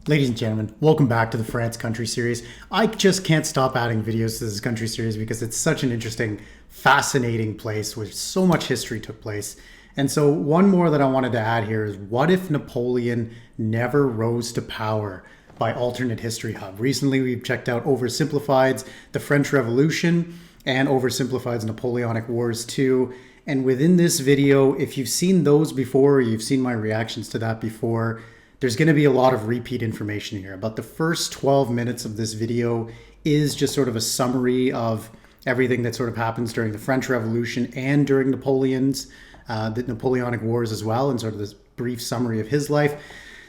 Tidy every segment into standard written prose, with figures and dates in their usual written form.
Ladies and gentlemen, welcome back to the France Country series. I just can't stop adding videos to this country series because it's such an interesting, fascinating place where so much history took place. And so one more that I wanted to add here is what if Napoleon never rose to power by AlternateHistoryHub. Recently, we've checked out Oversimplified's The French Revolution and Oversimplified's Napoleonic Wars 2. And within this video, if you've seen those before, or you've seen my reactions to that before, there's going to be a lot of repeat information here. About the first 12 minutes of this video is just sort of a summary of everything that sort of happens during the French Revolution and during the Napoleonic Wars as well, and sort of this brief summary of his life.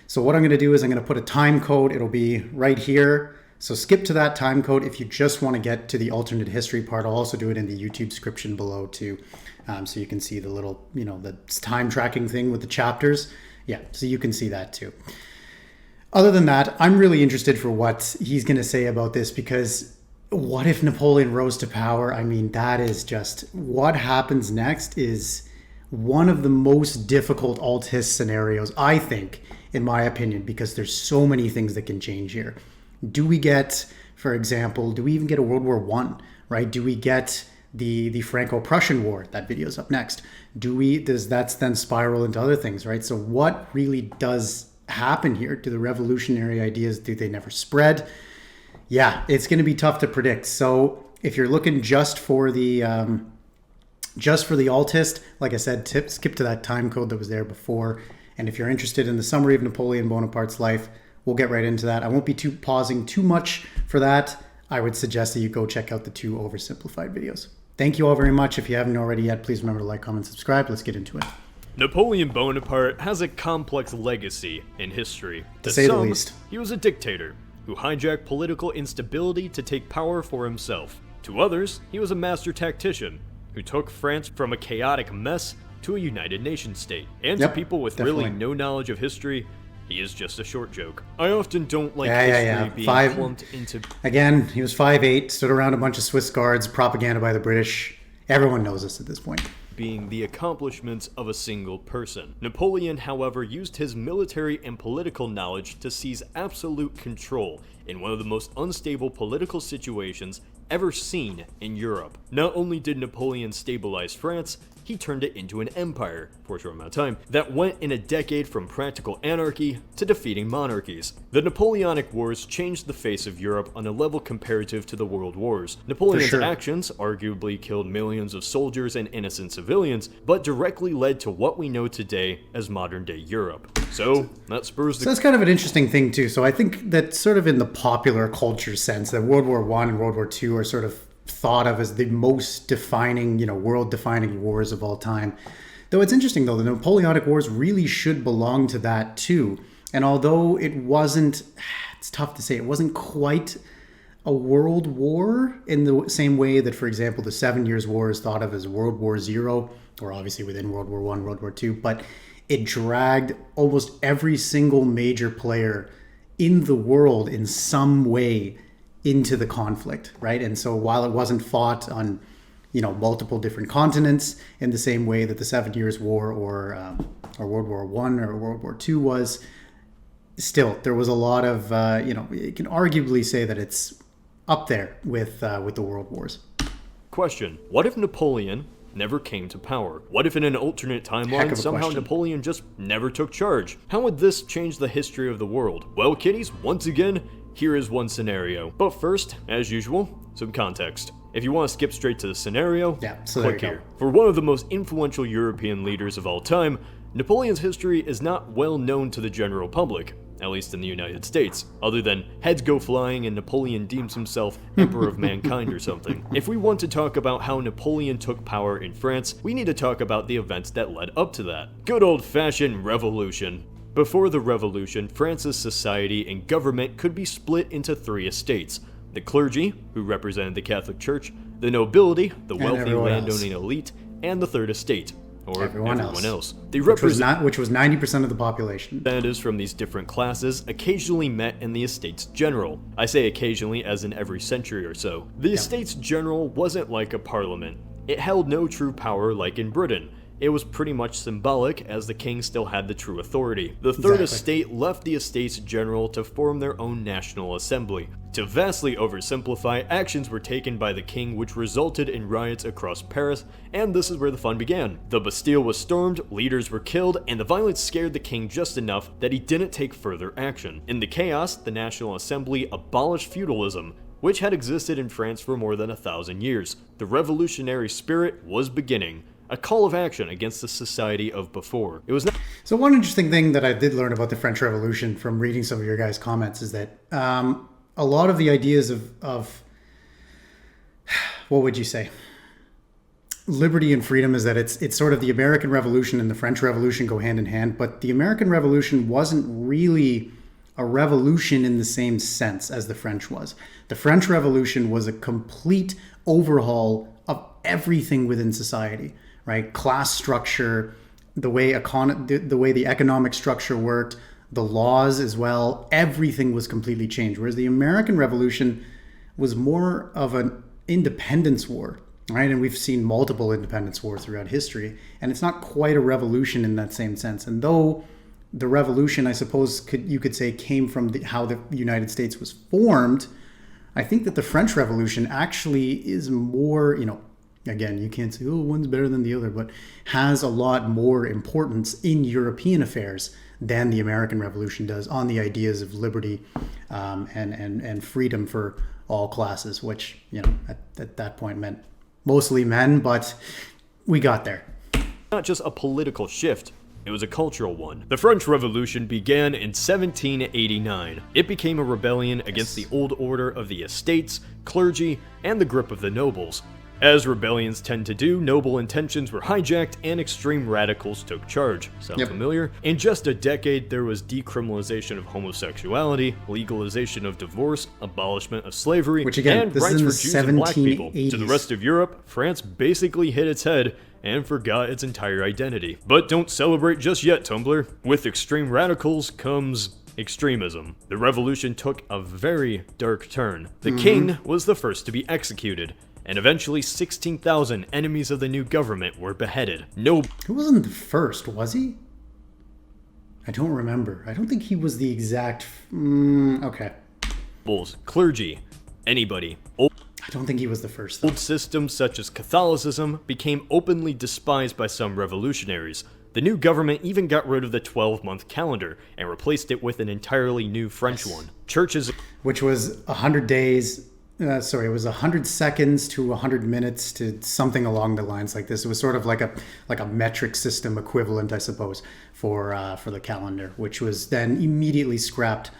So what I'm going to do is I'm going to put a time code. It'll be right here. So skip to that time code if you just want to get to the alternate history part. I'll also do it in the YouTube description below too. So you can see the little, the time tracking thing with the chapters. Yeah, so you can see that too. Other than that, I'm really interested for what he's going to say about this, because what if Napoleon rose to power? I mean, that is just what happens next is one of the most difficult alt-hist scenarios, I think, in my opinion, because there's so many things that can change here. Do we get, for example, do we even get a World War I, right? Do we get the Franco-Prussian War? That video's up next. Does that then spiral into other things, right? So what really does happen here? Do the revolutionary ideas, do they never spread? Yeah, it's going to be tough to predict. So if you're looking just for the alt-hist, like I said, skip to that time code that was there before. And if you're interested in the summary of Napoleon Bonaparte's life, we'll get right into that. I won't be pausing too much for that. I would suggest that you go check out the two oversimplified videos. Thank you all very much. If you haven't already yet, please remember to like, comment, subscribe. Let's get into it. Napoleon Bonaparte has a complex legacy in history. To say the least. He was a dictator who hijacked political instability to take power for himself. To others, he was a master tactician who took France from a chaotic mess to a United Nations state. And to people with really no knowledge of history, he is just a short joke. I often don't like history being clumped into... Again, he was 5'8", stood around a bunch of Swiss guards, propaganda by the British. Everyone knows this at this point. Being the accomplishments of a single person. Napoleon, however, used his military and political knowledge to seize absolute control in one of the most unstable political situations ever seen in Europe. Not only did Napoleon stabilize France, he turned it into an empire, for a short amount of time, that went in a decade from practical anarchy to defeating monarchies. The Napoleonic Wars changed the face of Europe on a level comparative to the World Wars. Napoleon's actions arguably killed millions of soldiers and innocent civilians, but directly led to what we know today as modern-day Europe. So, that spurs the... So that's kind of an interesting thing too. So I think that sort of in the popular culture sense, that World War I and World War II are sort of thought of as the most defining, world-defining wars of all time. Though it's interesting, though, the Napoleonic Wars really should belong to that too. And although it wasn't, it's tough to say, it wasn't quite a world war in the same way that, for example, the 7 Years' War is thought of as World War Zero, or obviously within World War I, World War II, but it dragged almost every single major player in the world in some way into the conflict, right? And so while it wasn't fought on, multiple different continents in the same way that the 7 Years' War or World War I or World War II was, still there was a lot of, you can arguably say that it's up there with the world wars. Question: what if Napoleon never came to power? What if in an alternate timeline somehow Napoleon just never took charge? How would this change the history of the world? Well, kiddies, once again, here is one scenario. But first, as usual, some context. If you want to skip straight to the scenario, click here. For one of the most influential European leaders of all time, Napoleon's history is not well known to the general public, at least in the United States, other than heads go flying and Napoleon deems himself emperor of mankind or something. If we want to talk about how Napoleon took power in France, we need to talk about the events that led up to that. Good old-fashioned revolution. Before the revolution, France's society and government could be split into three estates: the clergy, who represented the Catholic Church, the nobility, the wealthy landowning elite, and the third estate, or everyone else. They which was 90% of the population. Representatives from these different classes occasionally met in the Estates General. I say occasionally as in every century or so. The Estates General wasn't like a parliament. It held no true power like in Britain. it was pretty much symbolic, as the king still had the true authority. The Third Estate left the Estates General to form their own National Assembly. To vastly oversimplify, actions were taken by the king which resulted in riots across Paris, and this is where the fun began. The Bastille was stormed, leaders were killed, and the violence scared the king just enough that he didn't take further action. In the chaos, the National Assembly abolished feudalism, which had existed in France for more than 1,000 years. The revolutionary spirit was beginning. A call of action against the society of before. It was not. So one interesting thing that I did learn about the French Revolution from reading some of your guys' comments is that a lot of the ideas of what would you say, liberty and freedom, is that it's sort of the American Revolution and the French Revolution go hand in hand, but the American Revolution wasn't really a revolution in the same sense as the French was. The French Revolution was a complete overhaul of everything within society. Right, class structure, the way the economic structure worked, the laws as well, everything was completely changed. Whereas the American Revolution was more of an independence war, right? And we've seen multiple independence wars throughout history, and it's not quite a revolution in that same sense. And though the revolution, I suppose, you could say, came from how the United States was formed, I think that the French Revolution actually is more, again, you can't say, oh, one's better than the other, but has a lot more importance in European affairs than the American Revolution does on the ideas of liberty and freedom for all classes, which, at that point meant mostly men, but we got there. Not just a political shift. It was a cultural one. The French Revolution began in 1789. It became a rebellion against the old order of the estates, clergy, and the grip of the nobles. As rebellions tend to do, noble intentions were hijacked and extreme radicals took charge. Sound familiar? In just a decade, there was decriminalization of homosexuality, legalization of divorce, abolishment of slavery, which again, and rights for Jews and black people. To the rest of Europe, France basically hit its head and forgot its entire identity. But don't celebrate just yet, Tumblr. With extreme radicals comes extremism. The revolution took a very dark turn. The king was the first to be executed, and eventually 16,000 enemies of the new government were beheaded. No, he wasn't the first, was he? I don't remember. I don't think he was the exact... okay. Clergy, anybody. I don't think he was the first, though. Old systems such as Catholicism became openly despised by some revolutionaries. The new government even got rid of the 12-month calendar and replaced it with an entirely new French one. Churches... which was 100 days... it was 100 seconds to 100 minutes to something along the lines like this. It was sort of like a metric system equivalent, I suppose, for the calendar, which was then immediately scrapped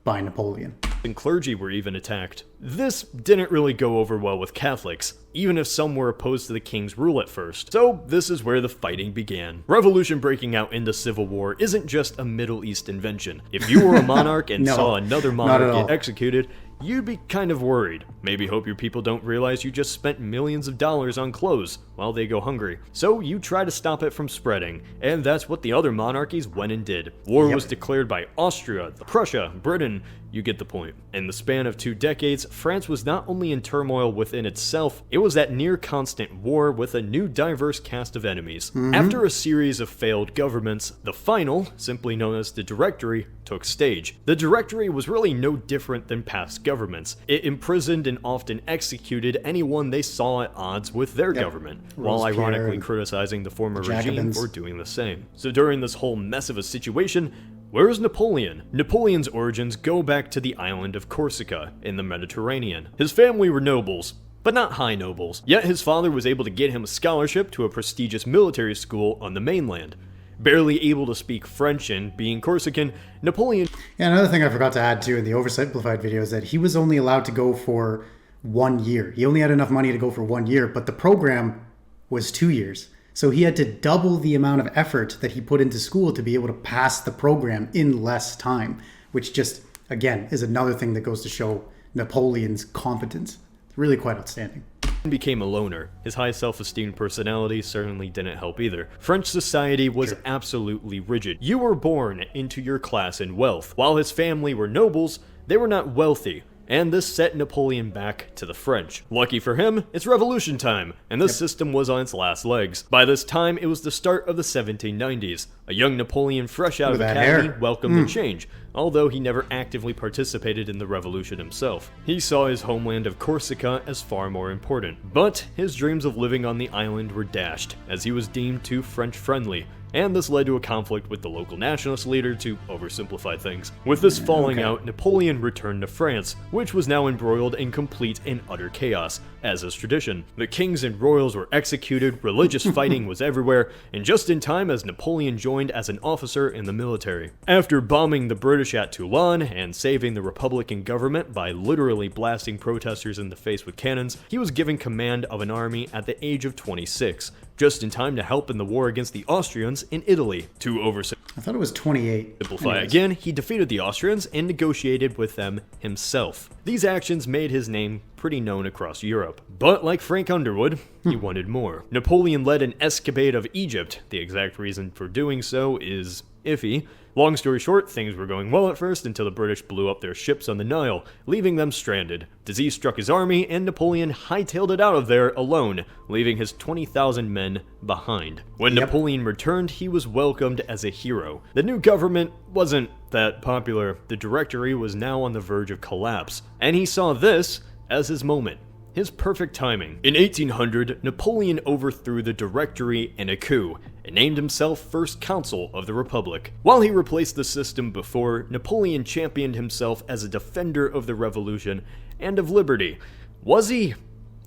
by Napoleon. And clergy were even attacked. This didn't really go over well with Catholics, even if some were opposed to the king's rule at first. So this is where the fighting began. Revolution breaking out into civil war isn't just a Middle East invention. If you were a monarch and saw another monarch get executed, you'd be kind of worried. Maybe hope your people don't realize you just spent millions of dollars on clothes while they go hungry. So you try to stop it from spreading, and that's what the other monarchies went and did. War was declared by Austria, Prussia, Britain, you get the point. In the span of 2 decades, France was not only in turmoil within itself, it was at near constant war with a new diverse cast of enemies. After a series of failed governments, the final, simply known as the Directory, took stage. The Directory was really no different than past governments. It imprisoned and often executed anyone they saw at odds with their government, while ironically criticizing the former regime for doing the same. So during this whole mess of a situation, where is Napoleon? Napoleon's origins go back to the island of Corsica in the Mediterranean. His family were nobles, but not high nobles. Yet his father was able to get him a scholarship to a prestigious military school on the mainland. Barely able to speak French and being Corsican, Napoleon... Yeah, another thing I forgot to add too in the oversimplified video is that he was only allowed to go for 1 year. He only had enough money to go for 1 year, but the program was 2 years. So he had to double the amount of effort that he put into school to be able to pass the program in less time, which just, again, is another thing that goes to show Napoleon's competence. It's really quite outstanding. Became a loner. His high self-esteem personality certainly didn't help either. French society was absolutely rigid. You were born into your class and wealth. While his family were nobles, they were not wealthy. and this set Napoleon back to the French. Lucky for him, it's revolution time, and this system was on its last legs. By this time, it was the start of the 1790s. A young Napoleon fresh out of academy welcomed the change, although he never actively participated in the revolution himself. He saw his homeland of Corsica as far more important, but his dreams of living on the island were dashed, as he was deemed too French-friendly, and this led to a conflict with the local nationalist leader, to oversimplify things. With this falling out, Napoleon returned to France, which was now embroiled in complete and utter chaos, as is tradition. The kings and royals were executed, religious fighting was everywhere, and just in time as Napoleon joined as an officer in the military. After bombing the British at Toulon and saving the Republican government by literally blasting protesters in the face with cannons, he was given command of an army at the age of 26. Just in time to help in the war against the Austrians in Italy. I thought it was 28. Simplify again, he defeated the Austrians and negotiated with them himself. These actions made his name pretty known across Europe. But like Frank Underwood, he wanted more. Napoleon led an escapade of Egypt. The exact reason for doing so is iffy. Long story short, things were going well at first until the British blew up their ships on the Nile, leaving them stranded. Disease struck his army, and Napoleon hightailed it out of there alone, leaving his 20,000 men behind. When Napoleon returned, he was welcomed as a hero. The new government wasn't that popular. The Directory was now on the verge of collapse, and he saw this as his moment. His perfect timing. In 1800, Napoleon overthrew the Directory in a coup and named himself First Consul of the Republic. While he replaced the system before, Napoleon championed himself as a defender of the revolution and of liberty. Was he?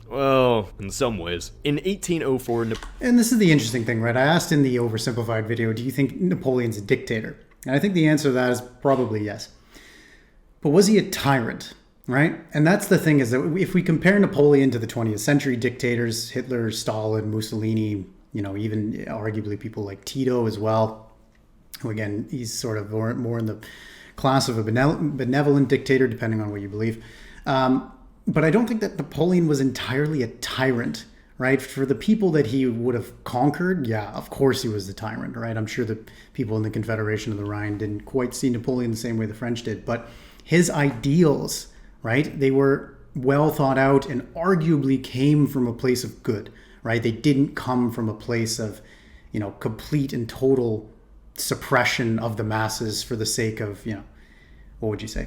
Well, in some ways. In 1804, and this is the interesting thing, right? I asked in the oversimplified video, do you think Napoleon's a dictator? And I think the answer to that is probably yes. But was he a tyrant? Right? And that's the thing, is that if we compare Napoleon to the 20th century dictators, Hitler, Stalin, Mussolini, even arguably people like Tito as well, who again, he's sort of more in the class of a benevolent dictator, depending on what you believe. But I don't think that Napoleon was entirely a tyrant, right? For the people that he would have conquered, yeah, of course he was the tyrant, right? I'm sure the people in the Confederation of the Rhine didn't quite see Napoleon the same way the French did, but his ideals, right? They were well thought out and arguably came from a place of good, right? They didn't come from a place of, complete and total suppression of the masses for the sake of, what would you say?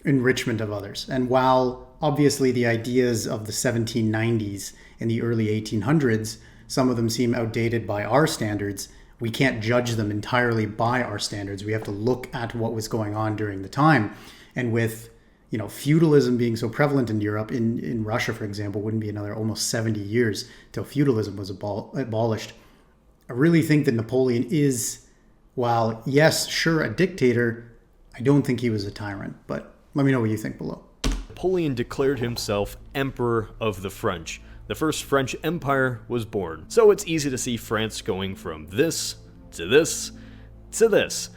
Enrichment of others. And while obviously the ideas of the 1790s and the early 1800s, some of them seem outdated by our standards, we can't judge them entirely by our standards. We have to look at what was going on during the time. And with feudalism being so prevalent in Europe, in Russia, for example, wouldn't be another almost 70 years till feudalism was abolished. I really think that Napoleon is, while yes, sure, a dictator, I don't think he was a tyrant. But let me know what you think below. Napoleon declared himself Emperor of the French. The first French Empire was born. So it's easy to see France going from this to this to this.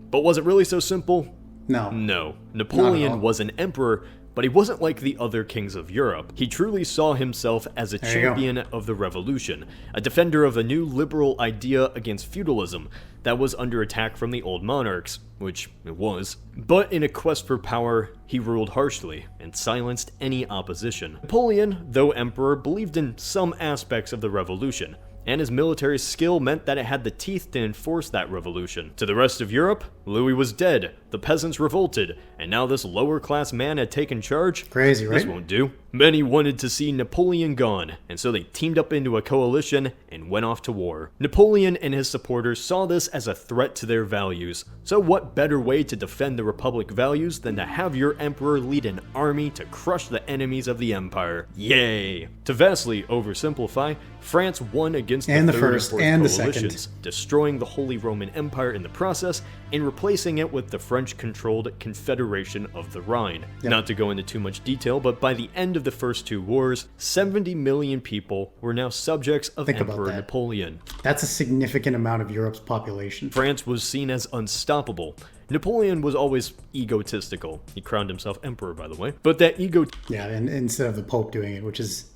But was it really so simple? No. Napoleon was an emperor, but he wasn't like the other kings of Europe. He truly saw himself as a champion of the revolution, a defender of a new liberal idea against feudalism that was under attack from the old monarchs, which it was. But in a quest for power, he ruled harshly and silenced any opposition. Napoleon, though emperor, believed in some aspects of the revolution, and his military skill meant that it had the teeth to enforce that revolution. To the rest of Europe, Louis was dead, the peasants revolted, and now this lower-class man had taken charge? Crazy, right? This won't do. Many wanted to see Napoleon gone, and so they teamed up into a coalition and went off to war. Napoleon and his supporters saw this as a threat to their values, so what better way to defend the Republic values than to have your emperor lead an army to crush the enemies of the empire? Yay! To vastly oversimplify, France won against the third and fourth coalitions, destroying the Holy Roman Empire in the process and replacing it with the French-controlled Confederation of the Rhine. Not to go into too much detail, but by the end of the first two wars, 70 million people were now subjects of Emperor Napoleon. That's a significant amount of Europe's population. France was seen as unstoppable. Napoleon was always egotistical. He crowned himself emperor, by the way. But that ego... Yeah, and instead of the Pope doing it, which is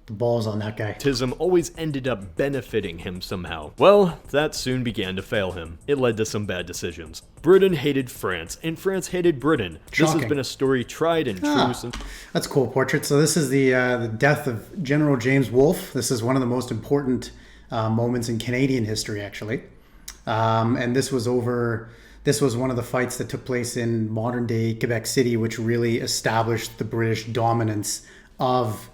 The balls on that guy. Always ended up benefiting him somehow. Well, that soon began to fail him. It led to some bad decisions. Britain hated France, and France hated Britain. Shocking. This has been a story tried and true since... That's a cool portrait. So this is the death of General James Wolfe. This is one of the most important moments in Canadian history, actually. And this was one of the fights that took place in modern-day Quebec City, which really established the British dominance of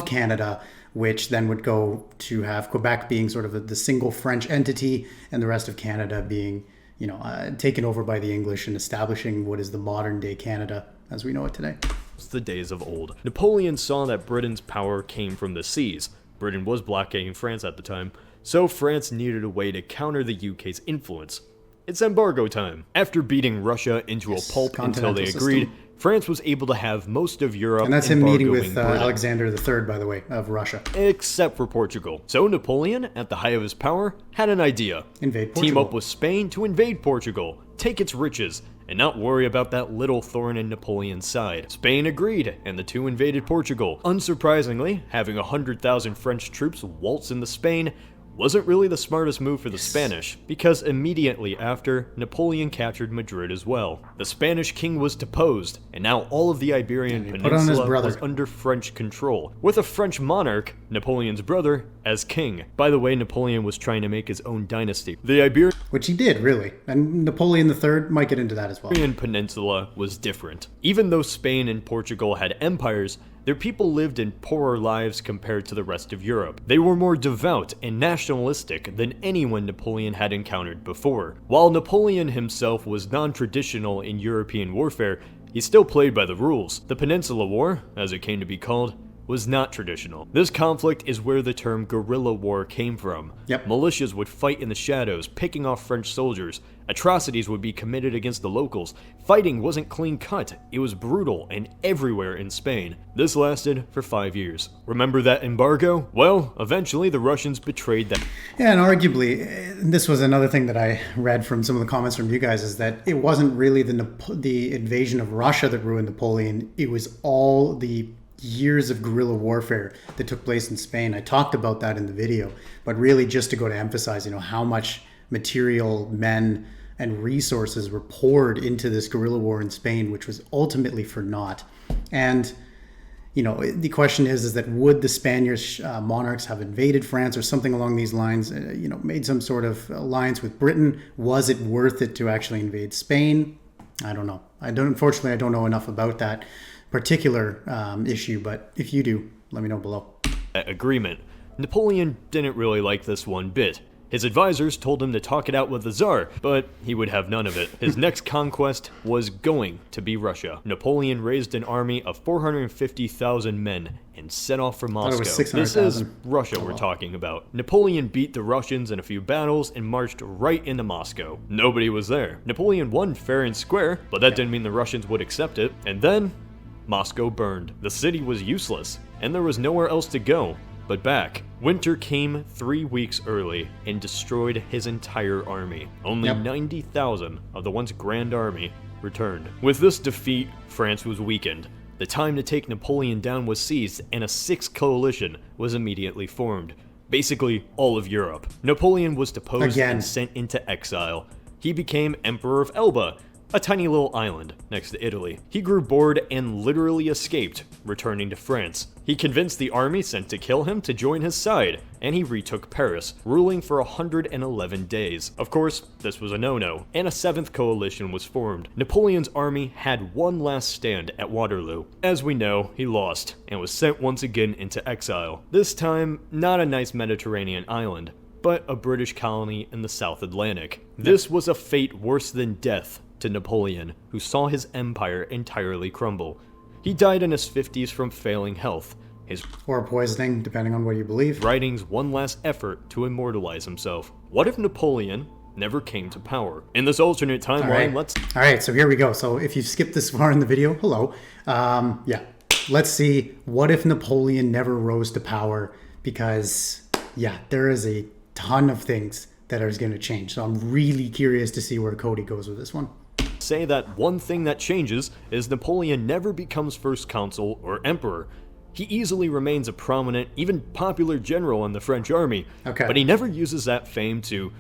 Canada, which then would go to have Quebec being sort of the single French entity and the rest of Canada being, taken over by the English and establishing what is the modern-day Canada as we know it today. The days of old. Napoleon saw that Britain's power came from the seas. Britain was blockading France at the time, so France needed a way to counter the UK's influence. It's embargo time. After beating Russia into a pulp until they agreed, France was able to have most of Europe. And that's him meeting with Alexander III, by the way, of Russia. Except for Portugal. So Napoleon, at the height of his power, had an idea. Invade Portugal. Team up with Spain to invade Portugal, take its riches, and not worry about that little thorn in Napoleon's side. Spain agreed, and the two invaded Portugal. Unsurprisingly, having 100,000 French troops waltz into Spain wasn't really the smartest move for the Spanish, because immediately after, Napoleon captured Madrid as well. The Spanish king was deposed, and now all of the Iberian Peninsula was under French control, with a French monarch, Napoleon's brother, as king. By the way, Napoleon was trying to make his own dynasty. The Iberian... Which he did, really. And Napoleon III might get into that as well. The Iberian Peninsula was different. Even though Spain and Portugal had empires, their people lived in poorer lives compared to the rest of Europe. They were more devout and nationalistic than anyone Napoleon had encountered before. While Napoleon himself was non-traditional in European warfare, he still played by the rules. The Peninsula War, as it came to be called, was not traditional. This conflict is where the term guerrilla war came from. Yep. Militias would fight in the shadows, picking off French soldiers. Atrocities would be committed against the locals. Fighting wasn't clean-cut, it was brutal and everywhere in Spain. This lasted for 5 years. Remember that embargo? Well, eventually the Russians betrayed them. Yeah, and arguably, this was another thing that I read from some of the comments from you guys, is that it wasn't really the invasion of Russia that ruined Napoleon, it was all the years of guerrilla warfare that took place in Spain. I talked about that in the video, but really just to go to emphasize, how much material, men, and resources were poured into this guerrilla war in Spain, which was ultimately for naught. And, the question is that would the Spanish monarchs have invaded France or something along these lines, made some sort of alliance with Britain? Was it worth it to actually invade Spain? I don't know. Unfortunately, I don't know enough about that particular issue, but if you do, let me know below. Agreement. Napoleon didn't really like this one bit. His advisors told him to talk it out with the Tsar, but he would have none of it. His next conquest was going to be Russia. Napoleon raised an army of 450,000 men and set off for Moscow. This is Russia we're talking about. Napoleon beat the Russians in a few battles and marched right into Moscow. Nobody was there. Napoleon won fair and square, but that didn't mean the Russians would accept it. And then Moscow burned. The city was useless, and there was nowhere else to go but back. Winter came 3 weeks early and destroyed his entire army. Only 90,000 of the once grand army returned. With this defeat, France was weakened. The time to take Napoleon down was seized, and a sixth coalition was immediately formed. Basically, all of Europe. Napoleon was deposed and sent into exile. He became Emperor of Elba, a tiny little island next to Italy. He grew bored and literally escaped, returning to France. He convinced the army sent to kill him to join his side, and he retook Paris, ruling for 111 days. Of course, this was a no-no, and a seventh coalition was formed. Napoleon's army had one last stand at Waterloo. As we know, he lost, and was sent once again into exile. This time, not a nice Mediterranean island, but a British colony in the South Atlantic. This was a fate worse than death to Napoleon, who saw his empire entirely crumble. He died in his 50s from failing health. Or poisoning, depending on what you believe. Writings one last effort to immortalize himself. What if Napoleon never came to power? In this alternate timeline, All right, so here we go. So if you've skipped this far in the video, hello. Let's see, what if Napoleon never rose to power? Because, there is a ton of things that are going to change. So I'm really curious to see where Cody goes with this one. Say that one thing that changes is Napoleon never becomes first consul or emperor. He easily remains a prominent, even popular general in the French army, but he never uses that fame to,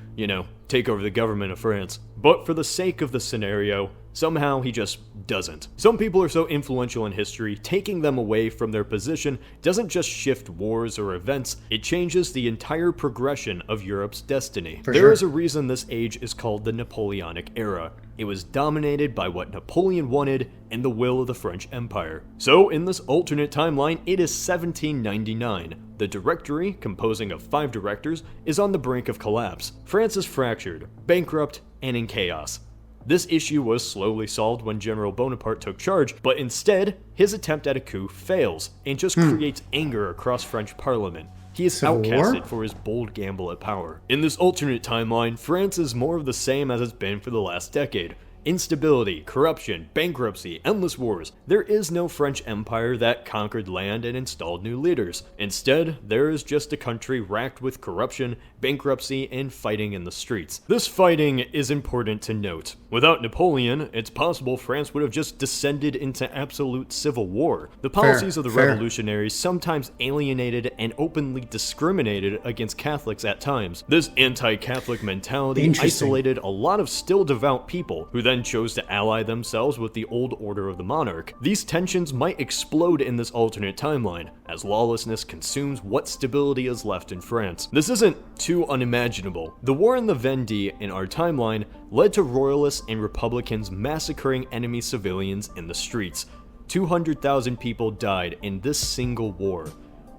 take over the government of France. But for the sake of the scenario, somehow he just doesn't. Some people are so influential in history, taking them away from their position doesn't just shift wars or events, it changes the entire progression of Europe's destiny. There is a reason this age is called the Napoleonic era. It was dominated by what Napoleon wanted and the will of the French Empire. So in this alternate timeline, it is 1799. The Directory, composing of 5 directors, is on the brink of collapse. France is fractured, bankrupt, and in chaos. This issue was slowly solved when General Bonaparte took charge, but instead, his attempt at a coup fails and just creates anger across French Parliament. He is outcasted for his bold gamble at power. In this alternate timeline, France is more of the same as it's been for the last decade. Instability, corruption, bankruptcy, endless wars. There is no French empire that conquered land and installed new leaders. Instead, there is just a country racked with corruption, bankruptcy, and fighting in the streets. This fighting is important to note. Without Napoleon, it's possible France would have just descended into absolute civil war. The policies of the revolutionaries sometimes alienated and openly discriminated against Catholics at times. This anti-Catholic mentality isolated a lot of still devout people, who then chose to ally themselves with the old order of the monarch. These tensions might explode in this alternate timeline, as lawlessness consumes what stability is left in France. This isn't too unimaginable. The war in the Vendée in our timeline led to royalists and republicans massacring enemy civilians in the streets. 200,000 people died in this single war.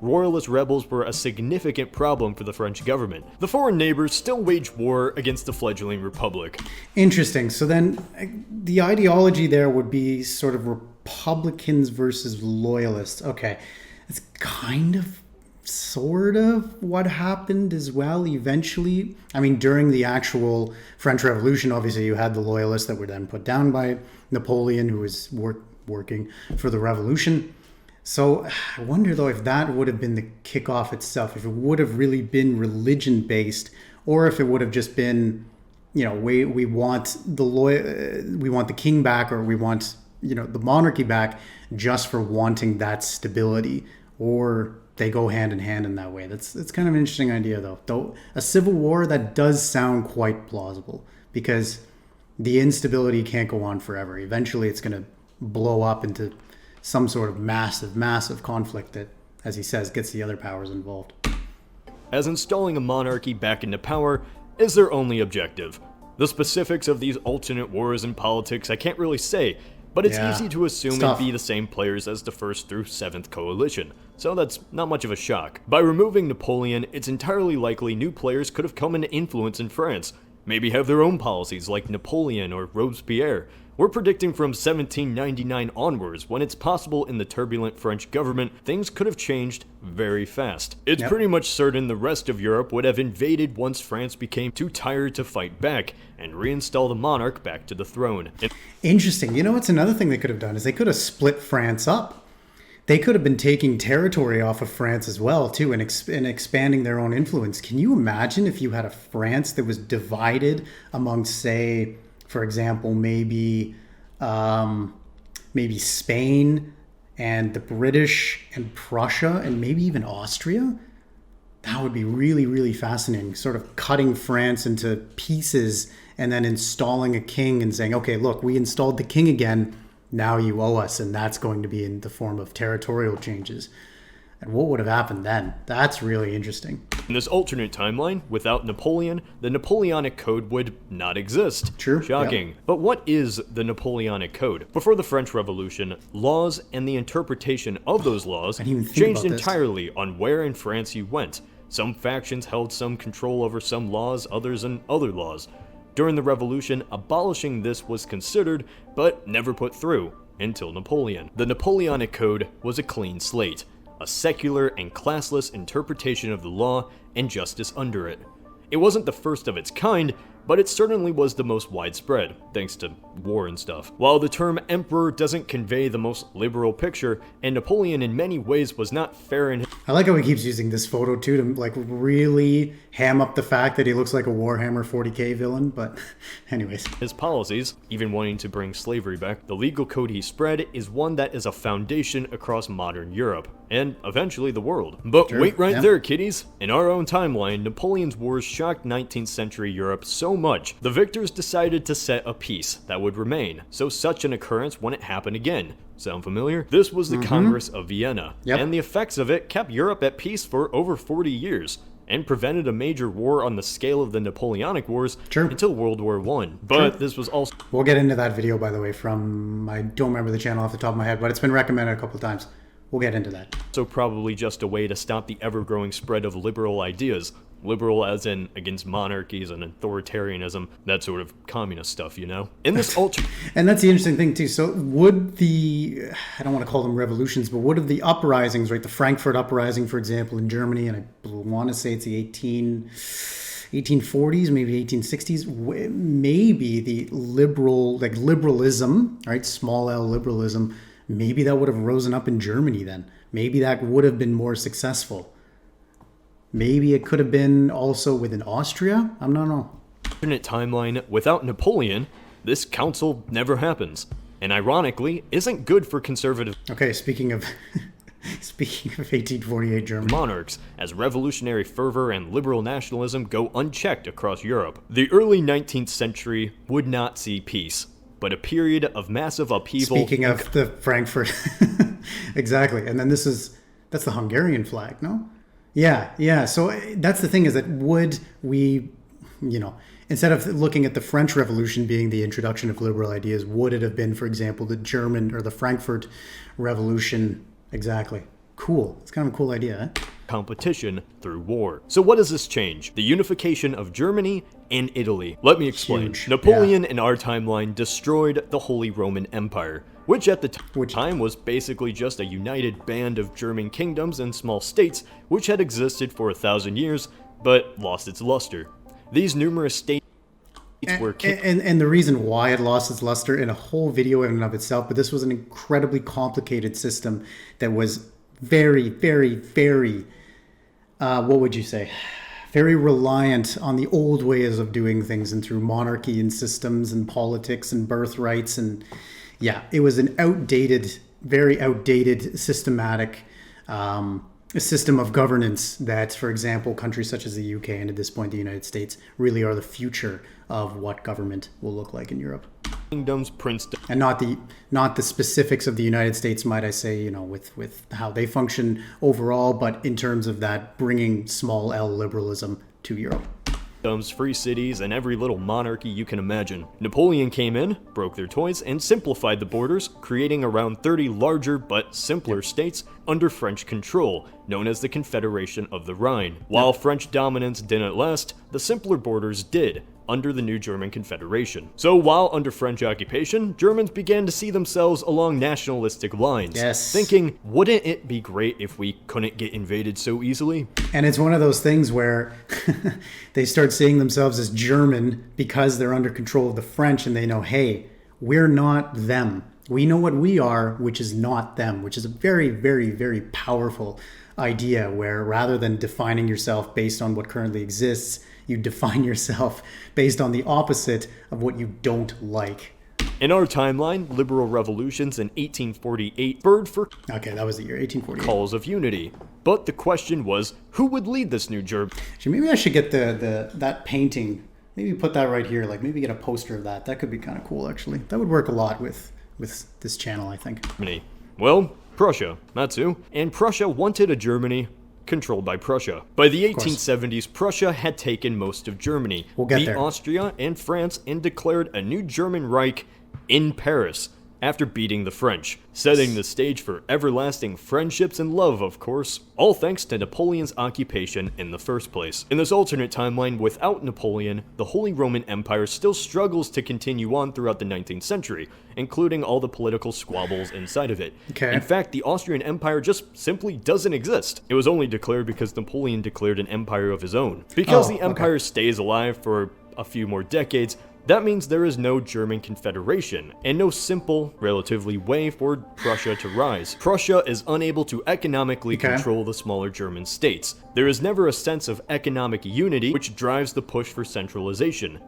Royalist rebels were a significant problem for the French government. The foreign neighbors still waged war against the fledgling republic. Interesting. So then the ideology there would be sort of republicans versus loyalists. Okay. It's kind of, sort of what happened as well eventually. I mean, during the actual French Revolution, obviously you had the loyalists that were then put down by Napoleon, who was working for the revolution. So I wonder, though, if that would have been the kickoff itself, if it would have really been religion-based, or if it would have just been, we want the king back, or we want, the monarchy back just for wanting that stability, or they go hand in hand in that way. That's kind of an interesting idea, though. A civil war, that does sound quite plausible, because the instability can't go on forever. Eventually, it's going to blow up into some sort of massive conflict that, as he says, gets the other powers involved. As installing a monarchy back into power is their only objective. The specifics of these alternate wars in politics I can't really say, but it's easy to assume it'd be the same players as the 1st through 7th coalition, so that's not much of a shock. By removing Napoleon, it's entirely likely new players could have come into influence in France, maybe have their own policies like Napoleon or Robespierre. We're predicting from 1799 onwards, when it's possible in the turbulent French government, things could have changed very fast. It's pretty much certain the rest of Europe would have invaded once France became too tired to fight back, and reinstall the monarch back to the throne. Interesting. What's another thing they could have done is they could have split France up. They could have been taking territory off of France as well, too, and expanding their own influence. Can you imagine if you had a France that was divided among, say, for example, maybe Spain and the British and Prussia and maybe even Austria? That would be really, really fascinating. Sort of cutting France into pieces and then installing a king and saying, okay, look, we installed the king again. Now you owe us. And that's going to be in the form of territorial changes. And what would have happened then? That's really interesting. In this alternate timeline, without Napoleon, the Napoleonic Code would not exist. True. Shocking. Yep. But what is the Napoleonic Code? Before the French Revolution, laws and the interpretation of those laws changed entirely on where in France you went. Some factions held some control over some laws, others in other laws. During the Revolution, abolishing this was considered, but never put through, until Napoleon. The Napoleonic Code was a clean slate, a secular and classless interpretation of the law and justice under it. It wasn't the first of its kind, but it certainly was the most widespread, thanks to war and stuff. While the term emperor doesn't convey the most liberal picture, and Napoleon in many ways was not fair in... I like how he keeps using this photo too to really ham up the fact that he looks like a Warhammer 40k villain, but anyways. His policies, even wanting to bring slavery back, the legal code he spread is one that is a foundation across modern Europe. and eventually the world. But wait right there, kiddies. In our own timeline, Napoleon's wars shocked 19th century Europe so much, the victors decided to set a peace that would remain, so such an occurrence wouldn't happen again. Sound familiar? This was the Congress of Vienna, and the effects of it kept Europe at peace for over 40 years. And prevented a major war on the scale of the Napoleonic Wars until World War I. But this was also... We'll get into that video, by the way, from... I don't remember the channel off the top of my head, but it's been recommended a couple of times. We'll get into that. So probably just a way to stop the ever-growing spread of liberal ideas. Liberal as in against monarchies and authoritarianism, that sort of communist stuff, you know? In this And that's the interesting thing, too. So would the, I don't want to call them revolutions, but would have the uprisings, right? The Frankfurt uprising, for example, in Germany, and I want to say it's the 1840s, maybe 1860s, maybe the liberalism, right? Small L liberalism, maybe that would have risen up in Germany then. Maybe that would have been more successful. Maybe it could have been also within Austria? I don't know. Alternate timeline, without Napoleon, this council never happens. And ironically, isn't good for conservative... Okay, speaking of 1848 Germany. Monarchs, as revolutionary fervor and liberal nationalism go unchecked across Europe. The early 19th century would not see peace, but a period of massive upheaval... Speaking of the Frankfurt... Exactly. And then that's the Hungarian flag, no? Yeah. So that's the thing, is that would we, instead of looking at the French Revolution being the introduction of liberal ideas, would it have been, for example, the German or the Frankfurt Revolution? Exactly. Cool. It's kind of a cool idea, eh? Competition through war. So what does this change? The unification of Germany and Italy. Let me explain. Huge. Napoleon in our timeline destroyed the Holy Roman Empire, which at the time was basically just a united band of German kingdoms and small states which had existed for 1,000 years but lost its luster. These numerous states were and the reason why it lost its luster in a whole video in and of itself, but this was an incredibly complicated system that was very, very, very what would you say? Very reliant on the old ways of doing things and through monarchy and systems and politics and birthrights. And yeah, it was an outdated, very outdated systematic system of governance that, for example, countries such as the UK and at this point the United States really are the future of what government will look like in Europe. Kingdoms, Princeton, and not the specifics of the United States, might I say, with how they function overall, but in terms of that bringing small L liberalism to Europe. Free cities, and every little monarchy you can imagine. Napoleon came in, broke their toys, and simplified the borders, creating around 30 larger but simpler states under French control, known as the Confederation of the Rhine. While French dominance didn't last, the simpler borders did, under the new German Confederation. So while under French occupation, Germans began to see themselves along nationalistic lines, thinking, wouldn't it be great if we couldn't get invaded so easily? And it's one of those things where they start seeing themselves as German because they're under control of the French, and they know, hey, we're not them. We know what we are, which is not them, which is a very, very, very powerful idea, where rather than defining yourself based on what currently exists, you define yourself based on the opposite of what you don't like. In our timeline, liberal revolutions in 1848 spurred for that was the year 1848 calls of unity. But the question was, who would lead this new German? Maybe I should get that painting. Maybe put that right here. Like maybe get a poster of that. That could be kind of cool, actually. That would work a lot with this channel, I think. Well, Prussia, that's who. And Prussia wanted a Germany controlled by Prussia. By the 1870s, Prussia had taken most of Germany, beat Austria and France, and declared a new German Reich in Paris after beating the French, setting the stage for everlasting friendships and love, of course, all thanks to Napoleon's occupation in the first place. In this alternate timeline, without Napoleon, the Holy Roman Empire still struggles to continue on throughout the 19th century, including all the political squabbles inside of it. In fact, the Austrian Empire just simply doesn't exist. It was only declared because Napoleon declared an empire of his own. Because the empire stays alive for a few more decades, that means there is no German Confederation, and no simple, relatively way for Prussia to rise. Prussia is unable to economically control the smaller German states. There is never a sense of economic unity, which drives the push for centralization.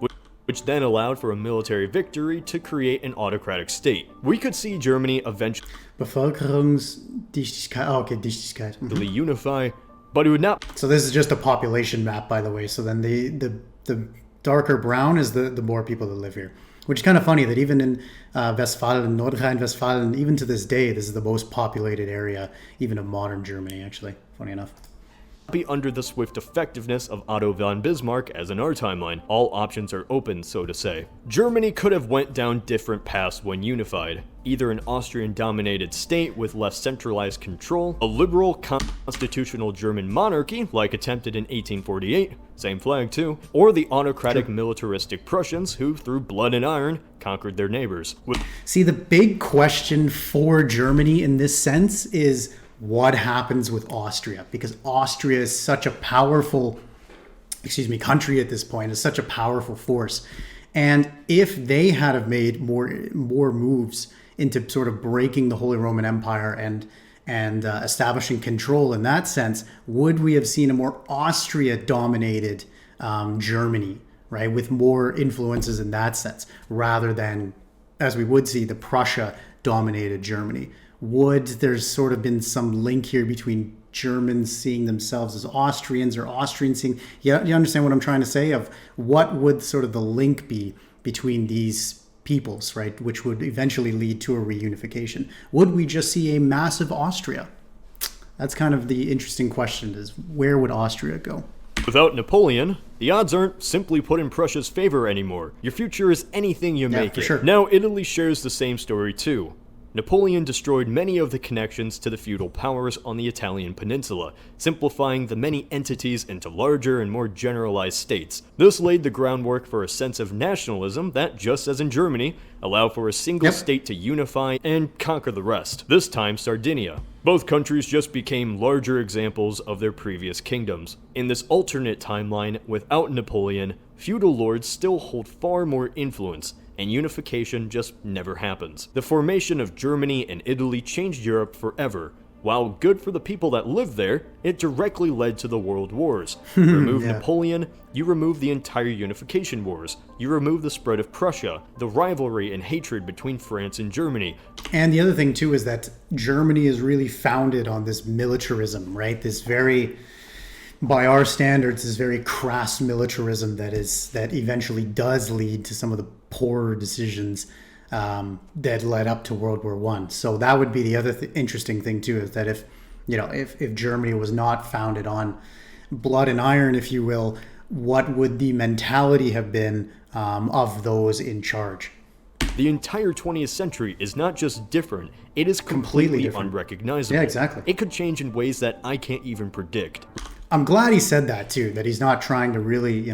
which then allowed for a military victory to create an autocratic state. We could see Germany eventually Bevölkerungsdichtigkeit. Oh, okay, Dichtigkeit. unify, but it would not. So this is just a population map, by the way. So then the darker brown is the more people that live here. Which is kind of funny that even in Westfalen, Nordrhein-Westfalen, even to this day, this is the most populated area, even of modern Germany, actually. Funny enough. Be under the swift effectiveness of Otto von Bismarck as in our timeline. All options are open, so to say. Germany could have went down different paths when unified. Either an Austrian-dominated state with less centralized control, a liberal constitutional German monarchy, like attempted in 1848, same flag too, or the autocratic militaristic Prussians who, through blood and iron, conquered their neighbors. See, the big question for Germany in this sense is what happens with Austria, because Austria is such a powerful, country at this point, is such a powerful force. And if they had have made more moves into sort of breaking the Holy Roman Empire and establishing control in that sense, would we have seen a more Austria-dominated Germany, right, with more influences in that sense, rather than, as we would see, the Prussia-dominated Germany? Would there's sort of been some link here between Germans seeing themselves as Austrians or Austrians seeing, you understand what I'm trying to say, of what would sort of the link be between these peoples, right, which would eventually lead to a reunification? Would we just see a massive Austria? That's kind of the interesting question, is where would Austria go? Without Napoleon, the odds aren't simply put in Prussia's favor anymore. Your future is anything you make it. Sure. Now, Italy shares the same story too. Napoleon destroyed many of the connections to the feudal powers on the Italian peninsula, simplifying the many entities into larger and more generalized states. This laid the groundwork for a sense of nationalism that, just as in Germany, allowed for a single state to unify and conquer the rest, this time Sardinia. Both countries just became larger examples of their previous kingdoms. In this alternate timeline, without Napoleon, feudal lords still hold far more influence, and unification just never happens. The formation of Germany and Italy changed Europe forever. While good for the people that lived there, it directly led to the World Wars. Remove Napoleon, you remove the entire unification wars. You remove the spread of Prussia, the rivalry and hatred between France and Germany. And the other thing too is that Germany is really founded on this militarism, right? This very, by our standards, is very crass militarism that eventually does lead to some of the poorer decisions that led up to World War I. So that would be the other interesting thing too, is that if Germany was not founded on blood and iron, if you will, what would the mentality have been of those in charge? The entire 20th century is not just different, it is completely unrecognizable. Yeah, exactly. It could change in ways that I can't even predict. I'm glad he said that too, that he's not trying to really,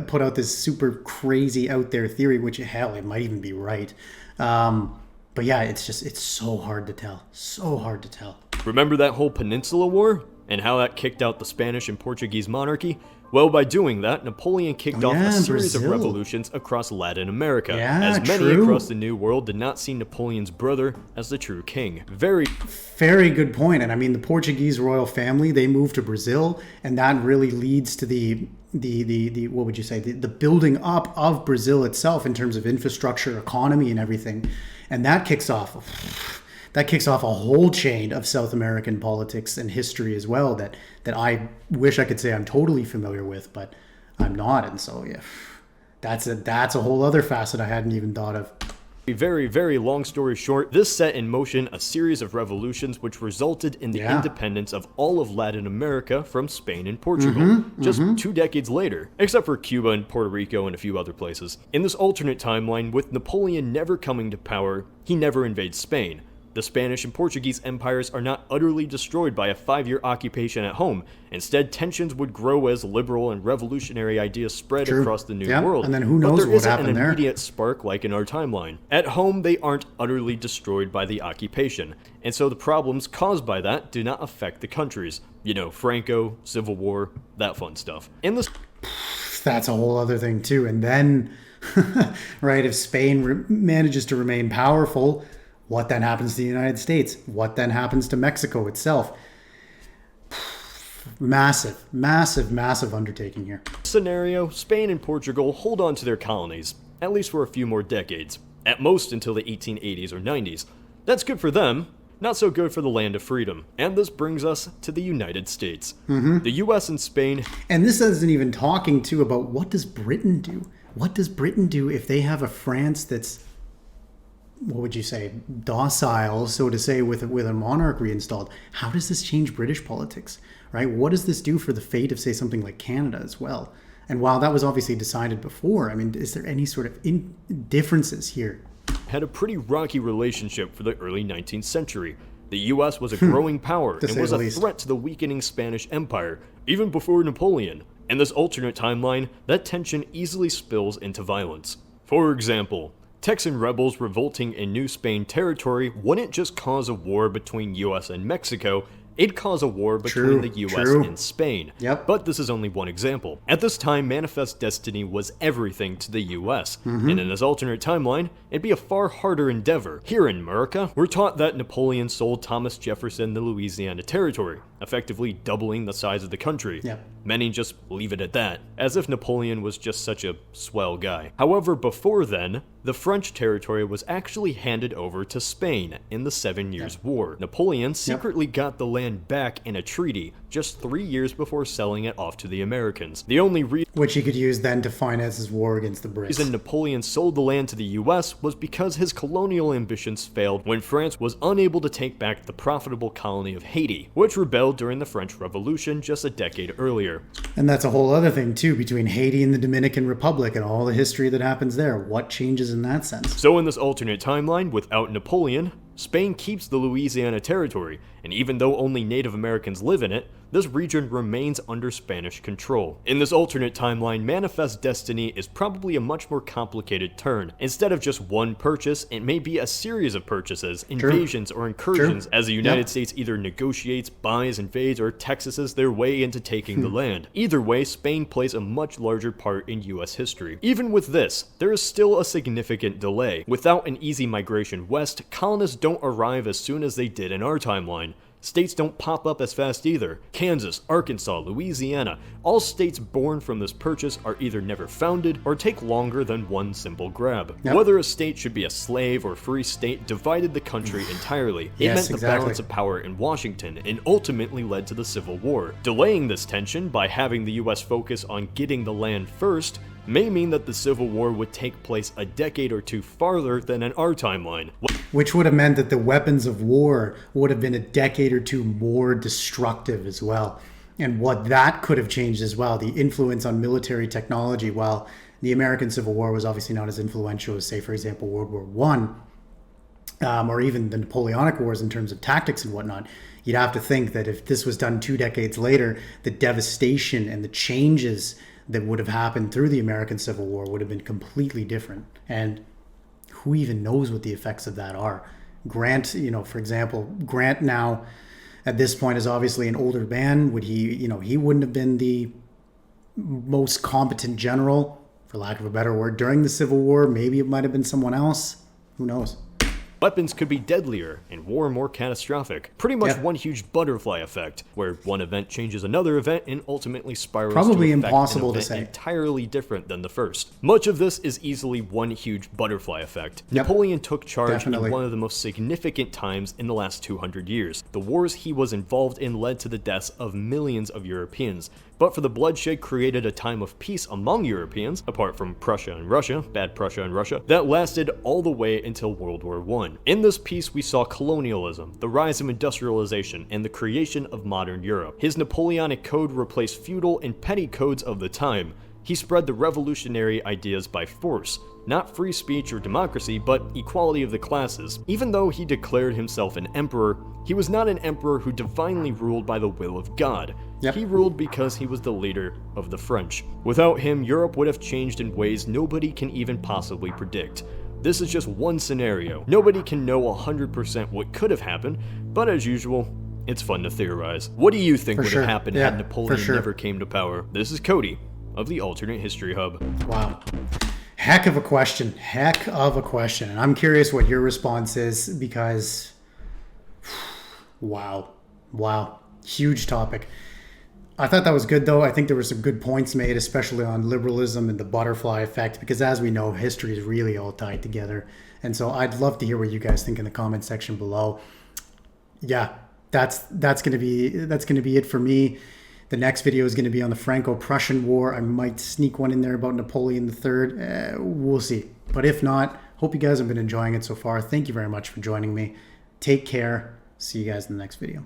put out this super crazy out there theory, which hell, it might even be right. But yeah, it's so hard to tell. So hard to tell. Remember that whole Peninsula War? And how that kicked out the Spanish and Portuguese monarchy? Well, by doing that, Napoleon kicked off a series of revolutions across Latin America, as many across the New World did not see Napoleon's brother as the true king. Very good point. And I mean, the Portuguese royal family, they moved to Brazil, and that really leads to the what would you say, the building up of Brazil itself in terms of infrastructure, economy, and everything. And that kicks off a whole chain of South American politics and history as well that I wish I could say I'm totally familiar with, but I'm not. And so, yeah, that's a whole other facet I hadn't even thought of. Very, very long story short, this set in motion a series of revolutions which resulted in the independence of all of Latin America from Spain and Portugal, just 2 decades later, except for Cuba and Puerto Rico and a few other places. In this alternate timeline, with Napoleon never coming to power, he never invades Spain. The Spanish and Portuguese empires are not utterly destroyed by a 5-year occupation at home. Instead, tensions would grow as liberal and revolutionary ideas spread across the New World. And then who knows what happened there. But there isn't an immediate spark like in our timeline. At home, they aren't utterly destroyed by the occupation. And so the problems caused by that do not affect the countries. Franco, Civil War, that fun stuff. That's a whole other thing too. And then, right, if Spain manages to remain powerful, what then happens to the United States? What then happens to Mexico itself? Massive, massive, massive undertaking here. Scenario, Spain and Portugal hold on to their colonies, at least for a few more decades, at most until the 1880s or 90s. That's good for them, not so good for the land of freedom. And this brings us to the United States. The US and Spain. And this isn't even talking too about what does Britain do? What does Britain do if they have a France that's, what would you say, docile, so to say, with a monarch reinstalled? How does this change British politics, right? What does this do for the fate of, say, something like Canada as well? And while that was obviously decided before, I mean, is there any sort of differences here? Had a pretty rocky relationship for the early 19th century. The US was a growing power and was a threat to the weakening Spanish Empire, even before Napoleon. In this alternate timeline, that tension easily spills into violence. For example, Texan rebels revolting in New Spain territory wouldn't just cause a war between US and Mexico, it'd cause a war between the US and Spain. But this is only one example. At this time, Manifest Destiny was everything to the US, and in this alternate timeline, it'd be a far harder endeavor. Here in America, we're taught that Napoleon sold Thomas Jefferson the Louisiana Territory, effectively doubling the size of the country. Many just leave it at that, as if Napoleon was just such a swell guy. However, before then, the French territory was actually handed over to Spain in the 7 Years' War. Napoleon secretly got the land back in a treaty just 3 years before selling it off to the Americans. The only which he could use then to finance his war against the Brits. reason Napoleon sold the land to the US was because his colonial ambitions failed when France was unable to take back the profitable colony of Haiti, which rebelled during the French Revolution just a decade earlier. And that's a whole other thing too, between Haiti and the Dominican Republic and all the history that happens there. What changes in that sense? So in this alternate timeline, without Napoleon, Spain keeps the Louisiana Territory, and even though only Native Americans live in it, this region remains under Spanish control. In this alternate timeline, Manifest Destiny is probably a much more complicated turn. Instead of just one purchase, it may be a series of purchases, invasions, or incursions, as the United States either negotiates, buys, invades, or Texases their way into taking the land. Either way, Spain plays a much larger part in US history. Even with this, there is still a significant delay. Without an easy migration west, colonists don't arrive as soon as they did in our timeline. States don't pop up as fast either. Kansas, Arkansas, Louisiana, all states born from this purchase are either never founded or take longer than one simple grab. Whether a state should be a slave or free state divided the country entirely. It meant the balance of power in Washington and ultimately led to the Civil War. Delaying this tension by having the US focus on getting the land first may mean that the Civil War would take place a decade or two farther than in our timeline. Which would have meant that the weapons of war would have been a decade or two more destructive as well. And what that could have changed as well, the influence on military technology, while the American Civil War was obviously not as influential as, say, for example, World War I, or even the Napoleonic Wars in terms of tactics and whatnot. You'd have to think that if this was done 2 decades later, the devastation and the changes that would have happened through the American Civil War would have been completely different. And who even knows what the effects of that are? Grant, for example, Grant now at this point is obviously an older man. Would he, he wouldn't have been the most competent general, for lack of a better word, during the Civil War. Maybe it might have been someone else. Who knows? Weapons could be deadlier and war more catastrophic. Pretty much one huge butterfly effect, where one event changes another event and ultimately spirals probably to impossible an to say. Entirely different than the first. Much of this is easily one huge butterfly effect. Napoleon took charge in one of the most significant times in the last 200 years. The wars he was involved in led to the deaths of millions of Europeans. But for the bloodshed created a time of peace among Europeans, apart from Prussia and Russia, bad Prussia and Russia, that lasted all the way until World War I. In this peace, we saw colonialism, the rise of industrialization, and the creation of modern Europe. His Napoleonic Code replaced feudal and petty codes of the time. He spread the revolutionary ideas by force, not free speech or democracy, but equality of the classes. Even though he declared himself an emperor, he was not an emperor who divinely ruled by the will of God. He ruled because he was the leader of the French. Without him, Europe would have changed in ways nobody can even possibly predict. This is just one scenario. Nobody can know 100% what could have happened, but as usual, it's fun to theorize. What do you think would have happened had Napoleon never came to power? This is Cody of the Alternate History Hub. Wow. Heck of a question. And I'm curious what your response is because, wow. Huge topic. I thought that was good, though. I think there were some good points made, especially on liberalism and the butterfly effect, because as we know, history is really all tied together. And so I'd love to hear what you guys think in the comment section below. Yeah, that's gonna be it for me. The next video is going to be on the Franco-Prussian War. I might sneak one in there about Napoleon III. We'll see. But if not, hope you guys have been enjoying it so far. Thank you very much for joining me. Take care. See you guys in the next video.